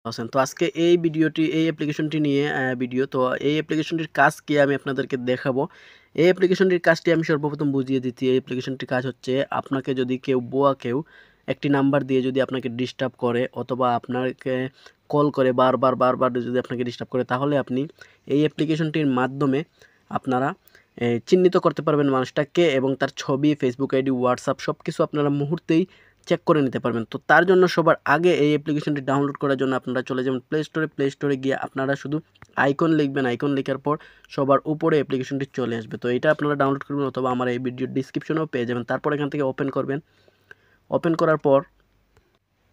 আছেন। তো আজকে এই অ্যাপ্লিকেশনটি নিয়ে ভিডিও। তো এই অ্যাপ্লিকেশনটির কাজ কি আমি আপনাদেরকে দেখাবো। এই অ্যাপ্লিকেশনটির কাজটি আমি সর্বপ্রথম বুঝিয়ে দিচ্ছি। এই অ্যাপ্লিকেশনটির কাজ হচ্ছে আপনাকে যদি কেউ একটি নাম্বার দিয়ে যদি আপনাকে ডিস্টার্ব করে অথবা আপনাকে কল করে বারবার যদি আপনাকে ডিস্টার্ব করে তাহলে আপনি এই অ্যাপ্লিকেশনটির মাধ্যমে আপনারা চিহ্নিত করতে পারবেন মানুষটাকে এবং তার ছবি, Facebook আইডি, WhatsApp সবকিছু আপনারা মুহূর্তেই চেক করে নিতে পারবেন। তো তার জন্য সবার আগে এই অ্যাপ্লিকেশনটি ডাউনলোড করার জন্য আপনারা চলে যাবেন প্লে স্টোরে গিয়ে আপনারা শুধু আইকন লিখবেন। আইকন লেখার পর সবার উপরে অ্যাপ্লিকেশনটি চলে আসবে। তো এটা আপনারা ডাউনলোড করবেন অথবা আমার এই ভিডিওর ডেসক্রিপশনেও পেয়ে যাবেন। তারপর এখান থেকে ওপেন করবেন। ওপেন করার পর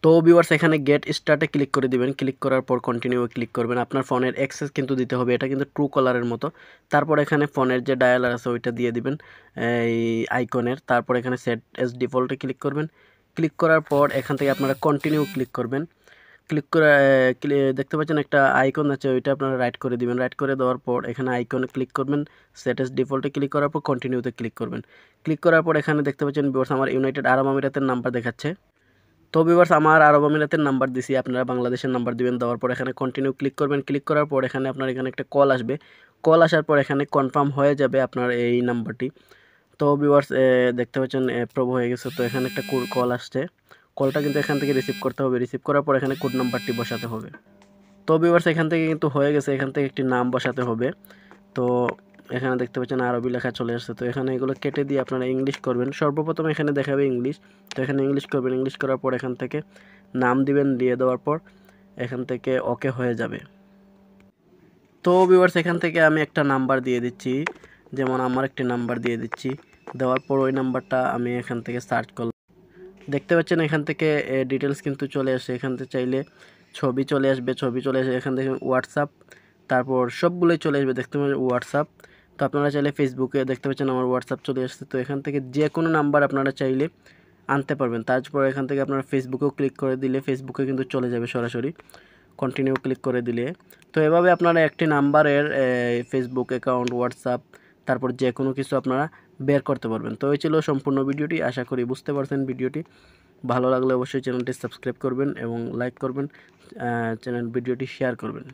তো ভিউয়ার্স এখানে গেট স্টার্টে ক্লিক করে দিবেন। ক্লিক করার পর কন্টিনিউ ক্লিক করবেন। আপনার ফোনের অ্যাক্সেস কিন্তু দিতে হবে। এটা কিন্তু ট্রু কলারের মতো। তারপর এখানে ফোনের যে ডায়ালার আছে ওইটা দিয়ে দিবেন এই আইকনের। তারপর এখানে সেট এস ডিফল্টে ক্লিক করবেন। ক্লিক করার পর এখান থেকে আপনারা কন্টিনিউ ক্লিক করবেন। ক্লিক করে দেখতে পাচ্ছেন একটা আইকন আছে ওইটা আপনারা রাইট করে দিবেন। রাইট করে দেওয়ার পর এখানে আইকনে ক্লিক করবেন। সেট এস ডিফল্টে ক্লিক করার পর কন্টিনিউতে ক্লিক করবেন। ক্লিক করার পর এখানে দেখতে পাচ্ছেন ভিউয়ার্স আমার ইউনাইটেড আরব আমিরাতের নাম্বার দেখাচ্ছে। তো ভিউয়ার্স আমার আরব আমিরাতের নাম্বার দিছি, আপনারা বাংলাদেশের নাম্বার দিবেন। দেওয়ার পর এখানে কন্টিনিউ ক্লিক করবেন। ক্লিক করার পর এখানে আপনার এখানে একটা কল আসবে। কল আসার পর এখানে কনফার্ম হয়ে যাবে আপনার এই নাম্বারটি। তো ভিউয়ার্স দেখতে পাচ্ছেন অ্যাপ্রুভ হয়ে গেছে। তো এখানে একটা কল আসছে। কলটা কিন্তু এখান থেকে রিসিভ করতে হবে। রিসিভ করার পর এখানে কোড নাম্বারটি বসাতে হবে। তো ভিউয়ার্স এখান থেকে কিন্তু হয়ে গেছে। এখান থেকে একটি নাম বসাতে হবে। তো এখানে দেখতে পাচ্ছেন আরবি লেখা চলে আসছে। তো এখানে এগুলো কেটে দিয়ে আপনারা ইংলিশ করবেন। সর্বপ্রথম এখানে দেখাবে ইংলিশ। তো এখানে ইংলিশ করবেন। ইংলিশ করার পর এখান থেকে নাম দিবেন। দিয়ে দেওয়ার পর এখান থেকে ওকে হয়ে যাবে। তো ভিউয়ার্স এখান থেকে আমি একটা নাম্বার দিয়ে দিচ্ছি। যেমন আমার একটি নাম্বার দিয়ে দিচ্ছি। দেওয়ার পর ওই নাম্বারটা আমি এখান থেকে সার্চ করলাম। দেখতে পাচ্ছেন এখান থেকে ডিটেলস কিন্তু চলে আসে। এখান থেকে চাইলে ছবি চলে আসবে। ছবি চলে আসে এখান থেকে হোয়াটসঅ্যাপ, তারপর সবগুলোই চলে আসবে। দেখতে পাচ্ছেন হোয়াটসঅ্যাপ। তো আপনারা চাইলে ফেসবুকে দেখতে পাচ্ছেন আমার হোয়াটসঅ্যাপ চলে আসছে। তো এখান থেকে যে কোনো নাম্বার আপনারা চাইলে আনতে পারবেন। তারপর এখান থেকে আপনারা ফেসবুকেও ক্লিক করে দিলে ফেসবুকে কিন্তু চলে যাবে সরাসরি। কন্টিনিউ ক্লিক করে দিলে তো এভাবে আপনারা একটি নাম্বারের ফেসবুক অ্যাকাউন্ট, হোয়াটসঅ্যাপ তারপর যে কোনো কিছু আপনারা বের করতে পারবেন। তো এই ছিল সম্পূর্ণ ভিডিওটি। আশা করি বুঝতে পারছেন ভিডিওটি। ভালো লাগলে অবশ্যই চ্যানেলটি সাবস্ক্রাইব করবেন এবং লাইক করবেন, ভিডিওটি শেয়ার করবেন।